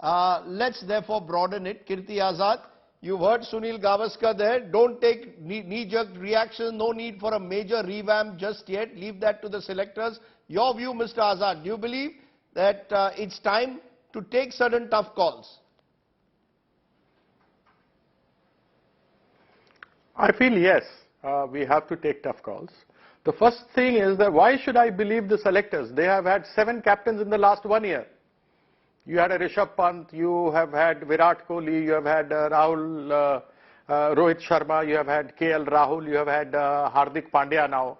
Let's therefore broaden it. Kirti Azad, you've heard Sunil Gavaskar there. Don't take knee-jerk reaction. No need for a major revamp just yet. Leave that to the selectors. Your view, Mr. Azad, do you believe that it's time to take certain tough calls? I feel yes, we have to take tough calls. The first thing is that why should I believe the selectors? They have had 7 captains in the last 1 year. You had a Rishabh Pant, you have had Virat Kohli, you have had Rohit Sharma, you have had KL Rahul, you have had Hardik Pandya now.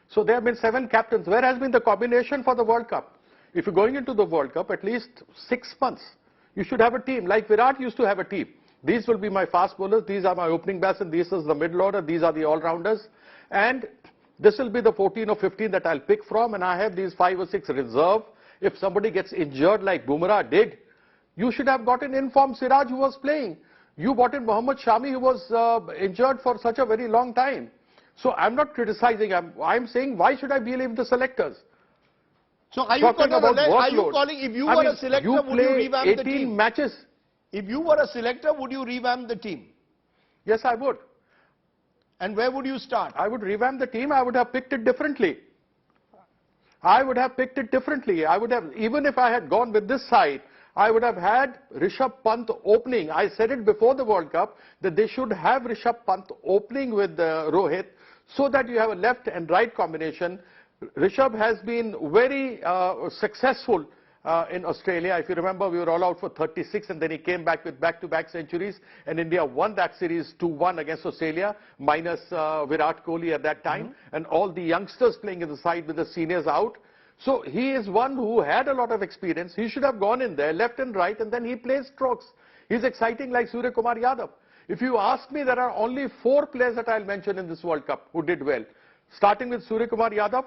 So there have been 7 captains. Where has been the combination for the World Cup? If you're going into the World Cup, at least 6 months, you should have a team. Like Virat used to have a team. These will be my fast bowlers, these are my opening batsmen, this is the middle order, these are the all-rounders. And this will be the 14 or 15 that I'll pick from, and I have these 5 or 6 reserve. If somebody gets injured like Bumrah did, you should have gotten informed Siraj who was playing. You brought in Mohammad Shami who was injured for such a very long time. So I'm not criticizing, I'm saying why should I believe the selectors? So are you calling, if you were a selector, would you revamp the team? Matches. If you were a selector, would you revamp the team? Yes, I would. And where would you start? I would revamp the team. I would have picked it differently. I would have picked it differently. I would have, even if I had gone with this side, I would have had Rishabh Pant opening. I said it before the World Cup that they should have Rishabh Pant opening with Rohit so that you have a left and right combination. Rishabh has been very successful in Australia. If you remember, we were all out for 36 and then he came back with back-to-back centuries and India won that series 2-1 against Australia minus Virat Kohli at that time and all the youngsters playing in the side with the seniors out. So he is one who had a lot of experience. He should have gone in there left and right and then he plays strokes. He's exciting like Surya Kumar Yadav. If you ask me, there are only 4 players that I'll mention in this World Cup who did well. Starting with Surya Kumar Yadav,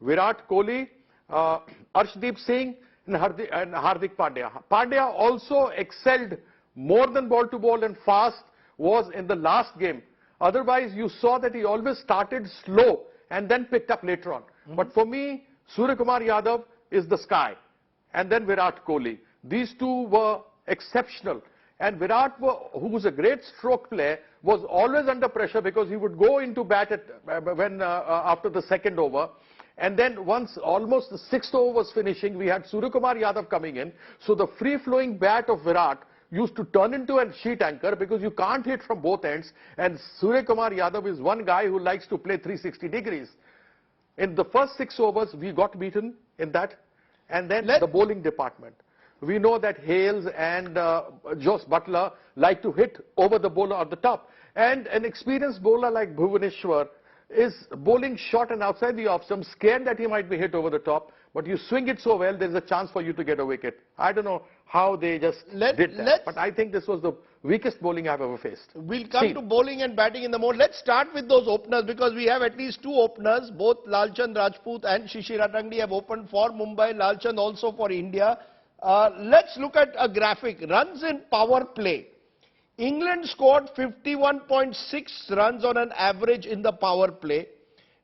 Virat Kohli, Arshdeep Singh, and Hardik Pandya. Pandya also excelled more than ball to ball and fast was in the last game. Otherwise, you saw that he always started slow and then picked up later on. But for me, Surya Kumar Yadav is the sky. And then Virat Kohli. These two were exceptional. And Virat, who was a great stroke player, was always under pressure because he would go into bat after the second over. And then once almost the 6th over was finishing, we had Surya Kumar Yadav coming in. So the free-flowing bat of Virat used to turn into a sheet anchor because you can't hit from both ends. And Surya Kumar Yadav is one guy who likes to play 360 degrees. In the first 6 overs, we got beaten in that. And then the bowling department. We know that Hales and Jos Buttler like to hit over the bowler at the top. And an experienced bowler like Bhuvaneshwar is bowling short and outside the off stump, scared that he might be hit over the top, but you swing it so well, there's a chance for you to get a wicket. I don't know how they just did that, but I think this was the weakest bowling I've ever faced. We'll come to bowling and batting in the more. Let's start with those openers because we have at least 2 openers. Both Lalchand Rajput and Shishir Atangdi have opened for Mumbai, Lalchand also for India. Let's look at a graphic. Runs in power play. England scored 51.6 runs on an average in the power play.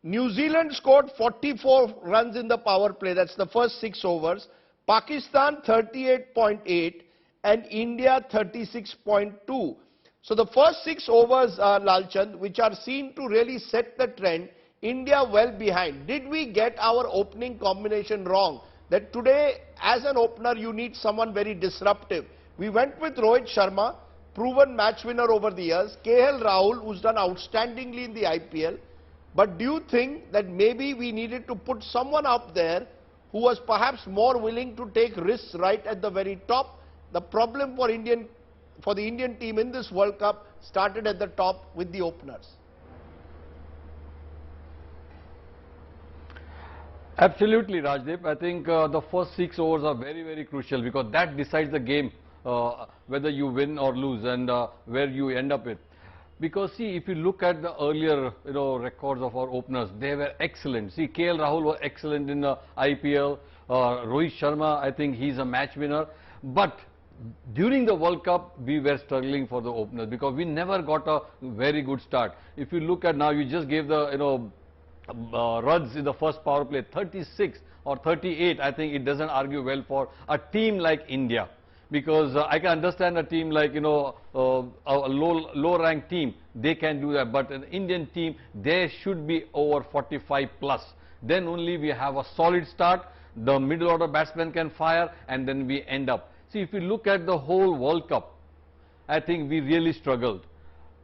New Zealand scored 44 runs in the power play. That's the first 6 overs. Pakistan 38.8 and India 36.2. So the first 6 overs, Lalchand, which are seen to really set the trend, India well behind. Did we get our opening combination wrong? That today, as an opener, you need someone very disruptive. We went with Rohit Sharma, proven match winner over the years, KL Rahul, who's done outstandingly in the IPL. But do you think that maybe we needed to put someone up there who was perhaps more willing to take risks right at the very top? The problem for the Indian team in this World Cup started at the top with the openers. Absolutely, Rajdeep. I think the first 6 overs are very, very crucial because that decides the game, whether you win or lose and where you end up with. Because see, if you look at the earlier records of our openers, they were excellent. See, KL Rahul was excellent in the IPL. Rohit Sharma, I think he's a match winner. But during the World Cup, we were struggling for the openers because we never got a very good start. If you look at now, you just gave the runs in the first power play, 36 or 38. I think it doesn't argue well for a team like India. because I can understand a team like, you know, a low ranked team, they can do that, but an Indian team, there should be over 45 plus. Then only we have a solid start, the middle order batsman can fire, and then we end up. See, if you look at the whole World Cup, I think we really struggled.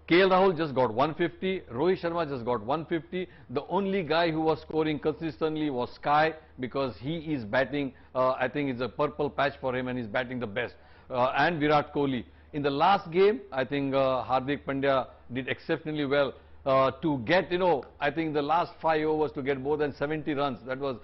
KL Rahul just got 150, Rohit Sharma just got 150. The only guy who was scoring consistently was Sky, because he is batting, I think it's a purple patch for him and he's batting the best. And Virat Kohli. In the last game, I think Hardik Pandya did exceptionally well to get, you know, I think the last 5 overs to get more than 70 runs. That was,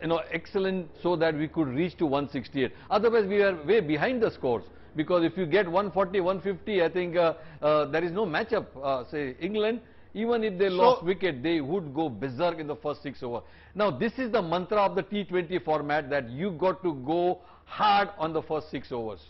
you know, excellent, so that we could reach to 168. Otherwise, we are way behind the scores. Because if you get 140, 150, I think there is no matchup. Say England, even if they lost wicket, they would go berserk in the first 6 overs. Now this is the mantra of the T20 format, that you got to go hard on the first 6 overs.